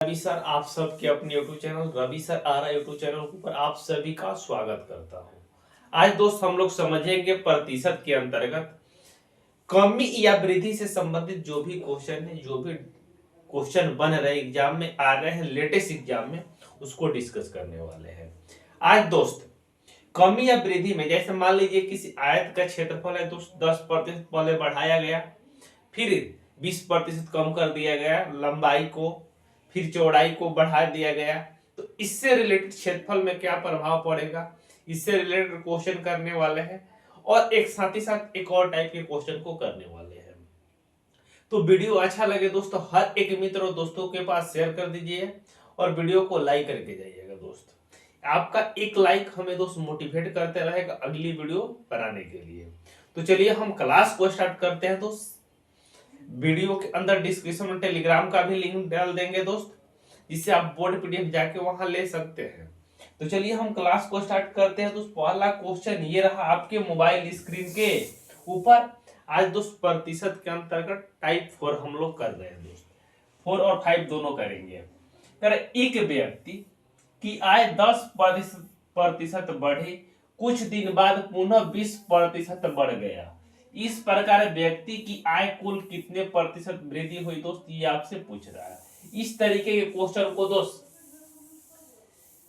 Ravi sir आप सबके अपने यूट्यूब चैनल रवि सर आरा यूट्यूब चैनल पर आप सभी का स्वागत करता हूं। आज दोस्त हम लोग समझेंगे प्रतिशत के अंतर्गत कमी या वृद्धि से संबंधित जो भी क्वेश्चन है, जो भी क्वेश्चन बन रहे एग्जाम में आ रहे हैं, लेटेस्ट एग्जाम में उसको डिस्कस करने वाले हैं। आज दोस्त कमी या वृद्धि में जैसे मान लीजिए किसी आयत का क्षेत्रफल है दोस्त 10% पहले बढ़ाया गया, फिर 20% कम कर दिया गया लंबाई को, फिर चौड़ाई को बढ़ा दिया गया, तो इससे रिलेटेड क्षेत्रफल में क्या प्रभाव पड़ेगा, इससे रिलेटेड क्वेश्चन करने वाले हैं और एक साथ ही साथ एक और टाइप के क्वेश्चन को करने वाले हैं। तो वीडियो अच्छा लगे दोस्तों हर एक मित्र और दोस्तों के पास शेयर कर दीजिए और वीडियो को लाइक करके जाइएगा। दोस्त आपका एक लाइक हमें दोस्त मोटिवेट करते रहेगा अगली वीडियो बनाने के लिए। तो चलिए हम क्लास को स्टार्ट करते हैं दोस्त। वीडियो के अंदर डिस्क्रिप्शन में टेलीग्राम का भी लिंक डाल देंगे दोस्त, जिससे आप बोर्ड पीडीएफ जाके वहां ले सकते हैं। तो चलिए हम क्लास को स्टार्ट करते हैं। दोस्त पहला क्वेश्चन ये रहा आपके मोबाइल स्क्रीन के ऊपर। आज दोस्त प्रतिशत के अंतर्गत टाइप 4 हम लोग कर रहे हैं दोस्त, 4 और 5 दोनों करेंगे। एक व्यक्ति की आय 10% बढ़ी, कुछ दिन बाद पुनः 20% बढ़ गया। इस प्रकार व्यक्ति की आय कुल कितने प्रतिशत वृद्धि हुई दोस्त, ये आपसे पूछ रहा है। इस तरीके के क्वेश्चन को दोस्त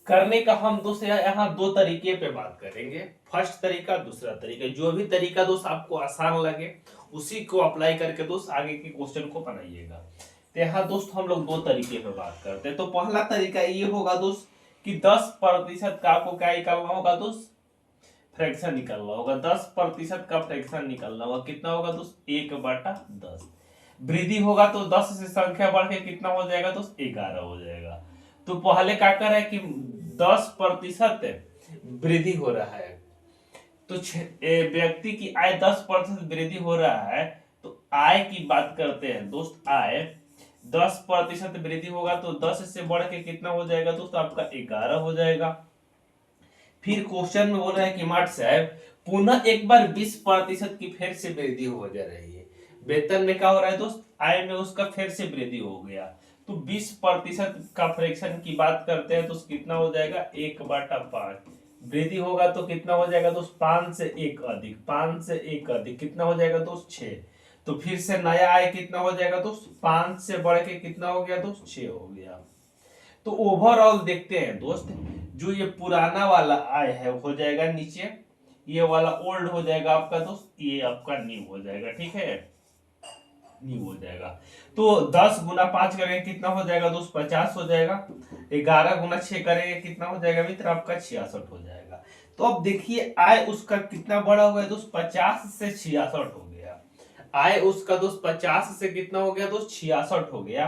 करने का हम दोस्त यहाँ दो तरीके पे बात करेंगे। फर्स्ट तरीका, दूसरा तरीका। जो भी तरीका दोस्त आपको आसान लगे उसी को अप्लाई करके दोस्त आगे के क्वेश्चन को बनाइएगा। तो यहाँ दोस्त हम लोग दो तरीके पे बात करते हैं। तो पहला तरीका ये होगा दोस्त कि 10% का आपको क्या निकालना होगा दोस्त, फ्रैक्शन निकालना होगा। 10% का फ्रैक्शन निकालना होगा। कितना होगा दोस्त, 1/10। वृद्धि होगा तो 10 से संख्या बढ़ के कितना हो जाएगा दोस्त, 11 हो जाएगा। तो पहले क्या कर रहा है कि 10% वृद्धि हो रहा है, तो व्यक्ति की आय 10% वृद्धि हो रहा है। तो आय की बात करते हैं दोस्त। आय 10% वृद्धि होगा तो 10 से बढ़ के कितना हो जाएगा दोस्त, आपका 11 हो जाएगा। फिर क्वेश्चन में बोल रहा है कि मार्ट साहब पुनः एक बार 20% की फिर से वृद्धि हो जा रही है। वेतन में क्या हो रहा है दोस्त, आय में उसका फिर से वृद्धि हो गया। तो 20% का फ्रैक्शन की बात करते हैं तो कितना हो जाएगा, 1/5। वृद्धि होगा तो कितना हो जाएगा दोस्त, 5 से 1 अधिक, 5 से 1 अधिक कितना हो जाएगा दोस्त, 6। तो फिर से नया आय कितना हो जाएगा दोस्त, 5 से बढ़ के कितना हो गया दोस्त, 6 हो गया। तो ओवरऑल देखते हैं दोस्त, जो ये पुराना वाला आय है हो जाएगा नीचे, ये वाला ओल्ड हो जाएगा आपका दोस्त, ये आपका न्यू हो जाएगा। ठीक है, न्यू हो जाएगा। तो 10 गुना 5 करेंगे कितना हो जाएगा दोस्त, 50 हो जाएगा। 11 गुना 6 करेंगे कितना हो जाएगा मित्र, आपका 66 हो जाएगा। तो अब देखिए आय उसका कितना बड़ा हुआ है दोस्त, 50 से 66 हो गया। आय उसका दोस्त 50 से कितना हो गया दोस्त, 66 हो गया।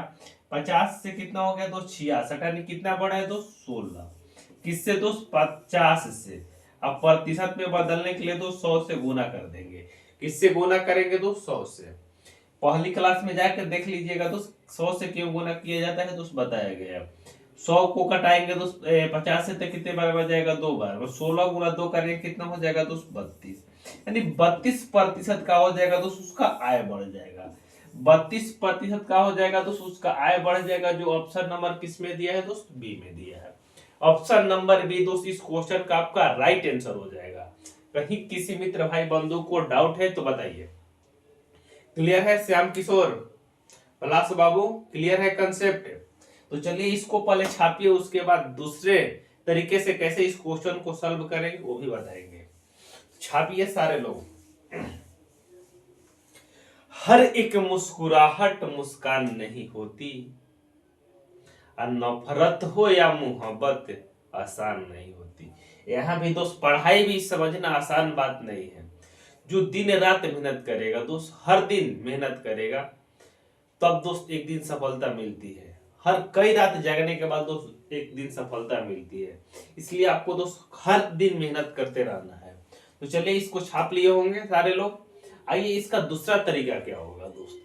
50 से कितना हो गया दोस्त, 66, यानी कितना बड़ा है दोस्त, 16। किससे दोस्त, 50 से। अब प्रतिशत में बदलने के लिए दोस्त 100 से गुना कर देंगे। किससे गुना करेंगे दोस्त, 100 से। पहली क्लास में जाकर देख लीजिएगा दोस्त 100 से क्यों गुना किया जाता है दोस्त, बताया गया। 100 को कटाएंगे दोस्त 50 से, तो कितने बार बच जाएगा, 2 बार। 16 गुना 2 करेंगे कितना हो जाएगा दोस्त, 32। यानी 32% का हो जाएगा दोस्त उसका आय बढ़ जाएगा। 32% का हो जाएगा दोस्त उसका आय बढ़ जाएगा। जो ऑप्शन नंबर किसमें दिया है दोस्त, बी में दिया है। ऑप्शन नंबर बी दोस्त इस क्वेश्चन का आपका राइट आंसर हो जाएगा। कहीं किसी मित्र भाई बंधु को डाउट है तो बताइए। क्लियर है श्याम किशोर, पलाश बाबू, क्लियर है कंसेप्ट? तो चलिए इसको पहले छापिए, उसके बाद दूसरे तरीके से कैसे इस क्वेश्चन को सॉल्व करेंगे वो भी बताएंगे। छापिए सारे लोग। हर एक मुस्कुराहट मुस्कान नहीं होती, और नफरत हो या मोहब्बत आसान नहीं होती। यहाँ भी दोस्त पढ़ाई भी समझना आसान बात नहीं है। जो दिन रात मेहनत करेगा दोस्त, हर दिन मेहनत करेगा, तब दोस्त एक दिन सफलता मिलती है। हर कई रात जागने के बाद दोस्त एक दिन सफलता मिलती है। इसलिए आपको दोस्त हर दिन मेहनत करते रहना है। तो चलिए इसको छाप लिए होंगे सारे लोग। आइए इसका दूसरा तरीका क्या होगा दोस्त।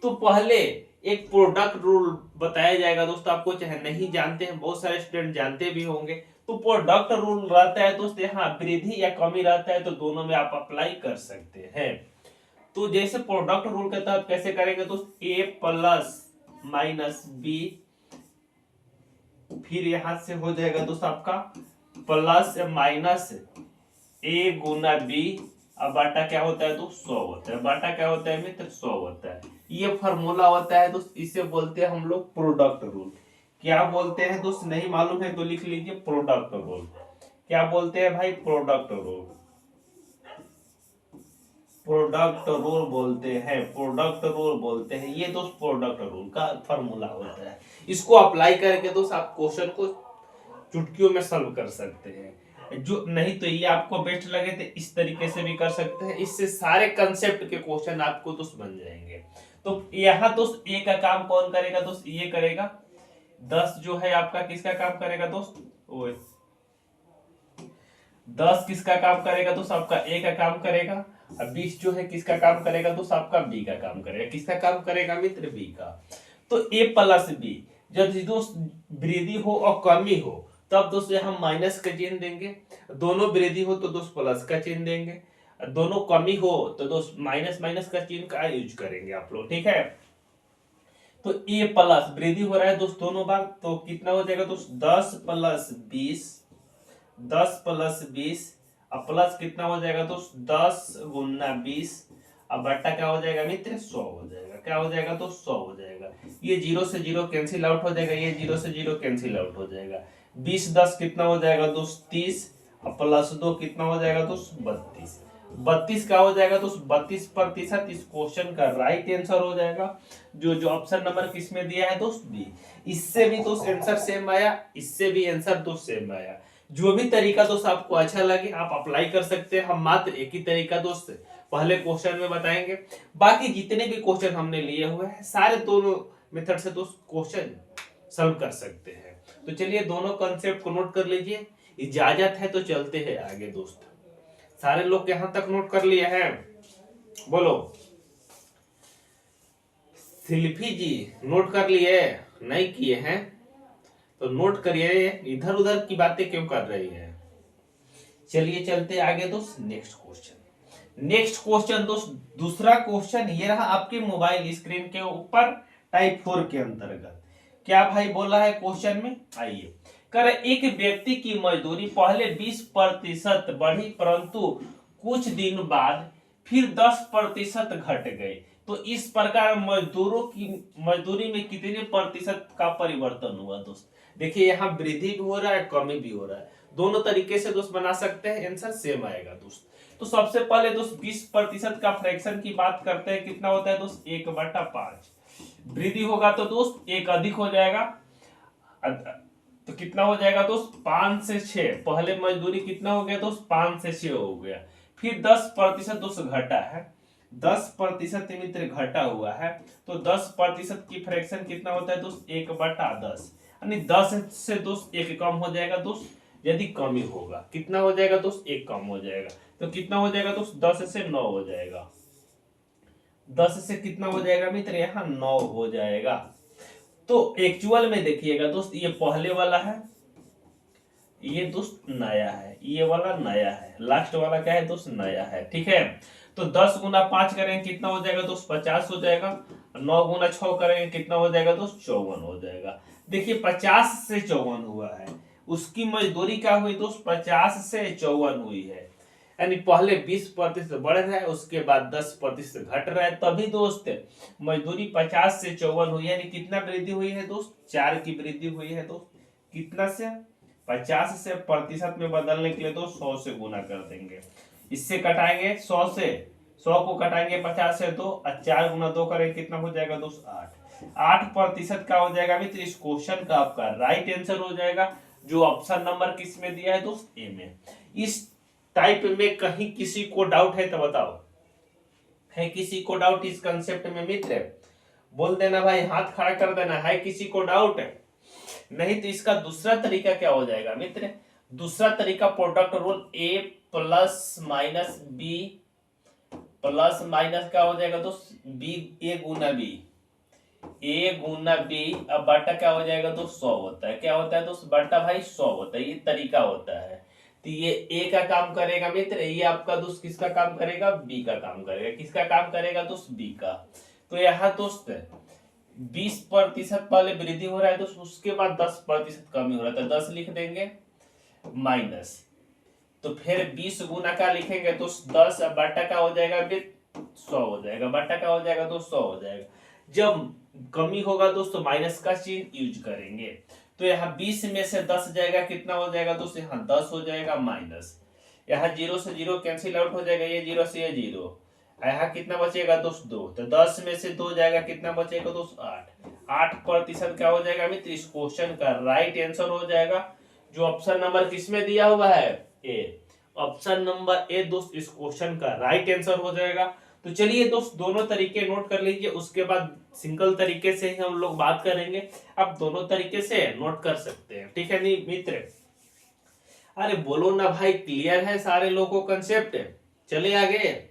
तो पहले एक प्रोडक्ट रूल बताया जाएगा दोस्त आपको, चाहे नहीं जानते हैं, बहुत सारे स्टूडेंट जानते भी होंगे। तो प्रोडक्ट रूल रहता है दोस्त, यहाँ वृद्धि या कमी रहता है तो दोनों में आप अप्लाई कर सकते हैं। तो जैसे प्रोडक्ट रूल के तहत कैसे करेंगे दोस्त, ए प्लस माइनस बी फिर यहां से हो जाएगा दोस्त आपका प्लस माइनस ए गुना बी। अब बाटा क्या होता है दोस्त 100 होता है। बाटा क्या होता है मित्र 100 होता है। ये फॉर्मूला होता है दोस्त, इसे बोलते हैं हम लोग प्रोडक्ट रूल। क्या बोलते हैं दोस्त, नहीं मालूम है तो लिख लीजिए प्रोडक्ट रूल। क्या बोलते हैं भाई, प्रोडक्ट रूल। प्रोडक्ट रूल बोलते हैं, प्रोडक्ट रूल बोलते हैं। ये दोस्त प्रोडक्ट रूल का फॉर्मूला होता है। इसको अप्लाई करके दोस्त आप क्वेश्चन को चुटकियों में सॉल्व कर सकते हैं। जो नहीं तो ये आपको बेस्ट लगे तो इस तरीके से भी कर सकते हैं। इससे सारे कंसेप्ट के क्वेश्चन आपको दोस्त बन जाएंगे। तो यहाँ दोस्त ए का काम कौन करेगा दोस्त, ये करेगा। 10 जो है आपका किसका काम करेगा दोस्त, ओए 10 किसका काम करेगा दोस्त, आपका ए का काम करेगा। अब 20 जो है किसका काम करेगा दोस्त, आपका बी का काम करेगा। किसका काम करेगा मित्र, बी का। तो ए प्लस बी जब दोस्त वृद्धि हो और कमी हो तब दोस्त हम माइनस का चिन्ह देंगे। दोनों वृद्धि हो तो दोस्त प्लस का चिन्ह देंगे। दोनों कमी हो तो दोस्त माइनस माइनस का चिन्ह का यूज करेंगे आप लोग, ठीक है। तो ए प्लस वृद्धि हो रहा है दोस्त दोनों बार, तो कितना हो जाएगा दोस्त 10 प्लस 20, 10 प्लस 20 अब प्लस कितना हो जाएगा दोस्त 10 गुना 20। अब बट्टा क्या हो जाएगा मित्र 100 हो जाएगा। क्या हो जाएगा तो 100 हो जाएगा। ये 0 से 0 कैंसिल आउट हो जाएगा, ये 0 से 0 कैंसिल आउट हो जाएगा। 20 10 कितना हो जाएगा दोस्त 30। अब प्लस 2 कितना हो जाएगा दोस्त 32। 32 क्या हो जाएगा दोस्त 32% इस क्वेश्चन का राइट आंसर हो जाएगा। जो ऑप्शन नंबर किस में दिया है दोस्त बी। इससे भी दोस्त आंसर सेम आया, इससे भी आंसर दोस्त सेम आया। जो भी तरीका दोस्त आपको अच्छा लगे आप अप्लाई कर सकते हैं। हम मात्र एक ही तरीका दोस्त पहले क्वेश्चन में बताएंगे। बाकी जितने भी क्वेश्चन हमने लिए हुए हैं सारे दोनों मेथड से दोस्त क्वेश्चन सॉल्व कर सकते हैं। तो चलिए दोनों कॉन्सेप्ट को नोट कर लीजिए। इजाजत है तो चलते हैं आगे दोस्त। सारे लोग यहां तक नोट कर लिए हैं, बोलो। शिल्पी जी नोट कर लिए, नहीं किए हैं तो नोट करिए, इधर उधर की बातें क्यों कर रही है। चलिए चलते आगे दोस्त नेक्स्ट क्वेश्चन। नेक्स्ट क्वेश्चन दोस्त दूसरा क्वेश्चन ये रहा आपके मोबाइल स्क्रीन के ऊपर टाइप 4 के अंतर्गत। क्या भाई बोला है क्वेश्चन में, आइए कर एक व्यक्ति की मजदूरी पहले 20% बढ़ी परंतु कुछ दिन बाद फिर 10% घट गई। तो इस प्रकार मजदूरों की मजदूरी में कितने प्रतिशत का परिवर्तन हुआ दोस्त। देखिए यहाँ वृद्धि भी हो रहा है कमी भी हो रहा है। दोनों तरीके से दोस्त बना सकते हैं, आंसर सेम आएगा दोस्त। तो सबसे पहले दोस्त 20% का फ्रैक्शन की बात करते हैं। कितना होता है दोस्त 1/5। वृद्धि होगा तो दोस्त 1 अधिक हो जाएगा, तो कितना हो जाएगा दोस्त 5 से 6। पहले मजदूरी कितना हो गया दोस्त 5 से 6 हो गया। फिर 10% दोस्त घटा है, 10% मित्र घटा हुआ है। तो 10% की फ्रैक्शन कितना होता है दोस्त 1/10, यानी 10 से दोस्त 1 कम हो जाएगा दोस्त। यदि कमी होगा कितना हो जाएगा दोस्त 1 कम हो जाएगा। तो कितना हो जाएगा दोस्त 10 से 9 हो जाएगा। 10 से कितना हो जाएगा मित्र यहाँ 9 हो जाएगा। तो एक्चुअल में देखिएगा दोस्त ये पहले वाला है, ये दोस्त नया है, ये वाला नया है, लास्ट वाला क्या है दोस्त नया है, ठीक है। तो 10 गुना 5 करेंगे कितना हो जाएगा दोस्त 50 हो जाएगा। 9 गुना 6 करेंगे कितना हो जाएगा दोस्त 54 हो जाएगा। देखिए 50 से 54 हुआ है, उसकी मजदूरी क्या हुई दोस्त 50 से 54 हुई है। यानी पहले 20% बढ़ रहा है उसके बाद 10% घट रहा है, तभी दोस्त मजदूरी 50 से 54 हुई। यानी कितना वृद्धि हुई है दोस्त 4 की वृद्धि हुई है दोस्त। कितना से 50 से प्रतिशत में बदलने के लिए तो 100 से गुना कर देंगे। इससे कटाएंगे 100 से, 100 को कटाएंगे 50 से तो 4 गुना 2 करेंगे कितना हो जाएगा दोस्त 8% का हो जाएगा मित्र। इस क्वेश्चन का आपका राइट आंसर हो जाएगा। जो ऑप्शन नंबर किस में दिया है दोस्त ए में। इस टाइप में कहीं किसी को डाउट है तो बताओ, है किसी को डाउट इस कंसेप्ट में मित्र, बोल देना भाई, हाथ खड़ा कर देना, है किसी को डाउट है। नहीं तो इसका दूसरा तरीका क्या हो जाएगा मित्र, दूसरा तरीका product rule A plus minus B plus minus क्या हो जाएगा दोस्त बी ए गुना बी, ए गुना बी। अब बटा क्या हो जाएगा दोस्त 100 होता है। क्या होता है दोस्त बटा भाई 100 होता है, ये तरीका होता है। तो ये ए का काम करेगा मित्र, ये आपका दोस्त किसका काम करेगा बी का काम करेगा। किसका काम करेगा दोस्त बी का। तो यहाँ दोस्त 20% पहले वृद्धि हो रहा है तो उसके बाद 10% कमी हो रहा है, तो 10 लिख देंगे माइनस, तो फिर 20 गुना का लिखेंगे तो 10 बटा का हो जाएगा, फिर 100 हो जाएगा, बटा का हो जाएगा तो 100 हो जाएगा। जब कमी होगा दोस्तों माइनस का चिन्ह यूज करेंगे, तो यहाँ 20 में से 10 जाएगा, कितना हो जाएगा दोस्तों, यहाँ 10 हो जाएगा माइनस, यहाँ 0 से 0 कैंसिल आउट हो जाएगा, ये 0 से ये 0, यहाँ कितना बचेगा दोस्त 2, तो 10 में से 2 जाएगा, कितना बचेगा दोस्त 8% क्या हो जाएगा मित्र, इस क्वेश्चन का राइट आंसर हो जाएगा, जो ऑप्शन नंबर किसमें दिया हुआ है, ए, ऑप्शन नंबर ए दोस्त इस क्वेश्चन का राइट आंसर हो जाएगा। तो चलिए दोस्त दोनों तरीके नोट कर लीजिए, उसके बाद सिंगल तरीके से ही हम लोग बात करेंगे, आप दोनों तरीके से नोट कर सकते हैं, ठीक है नहीं मित्र। अरे बोलो ना भाई, क्लियर है सारे लोगों को कंसेप्ट, चलिए आगे।